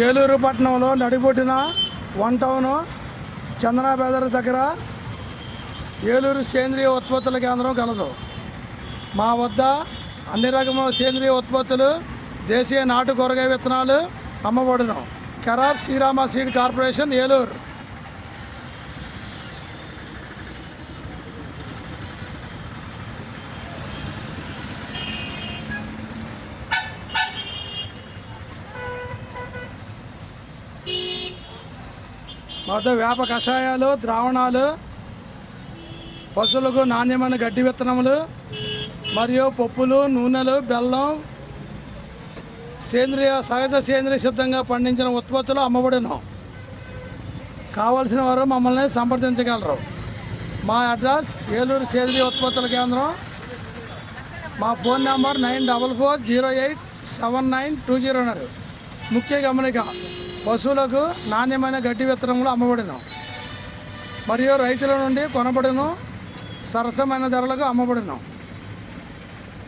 ఏలూరు పట్టణంలో నడిబొడ్డున one town Chandana బేదర్ దగ్గర ఏలూరు సేంద్రియ ఉత్పత్తుల కేంద్రం కలదు. మా వద్ద అన్ని రకముల సేంద్రియ ఉత్పత్తులు, దేశీయ నాటు కూరగాయ విత్తనాలు అమ్మబడును. ఖరాబ్ శ్రీరామ సీడ్ కార్పొరేషన్, ఏలూరు. మా వద్ద వేప కషాయాలు, ద్రావణాలు, పశువులకు నాణ్యమైన గడ్డి విత్తనములు మరియు పప్పులు, నూనెలు, బెల్లం, సహజ సేంద్రియ సిద్ధంగా పండించిన ఉత్పత్తులు అమ్మబడును. కావలసిన వారు మమ్మల్ని సంప్రదించగలరు. మా అడ్రస్ ఏలూరు సేంద్రియ ఉత్పత్తుల కేంద్రం. మా ఫోన్ నెంబర్ 9440879209. ముఖ్య గమనిక: పశువులకు నాణ్యమైన గడ్డి విత్తనములు అమ్మబడును మరియు రైతుల నుండి కొనబడును. సరసమైన ధరలకు అమ్మబడును.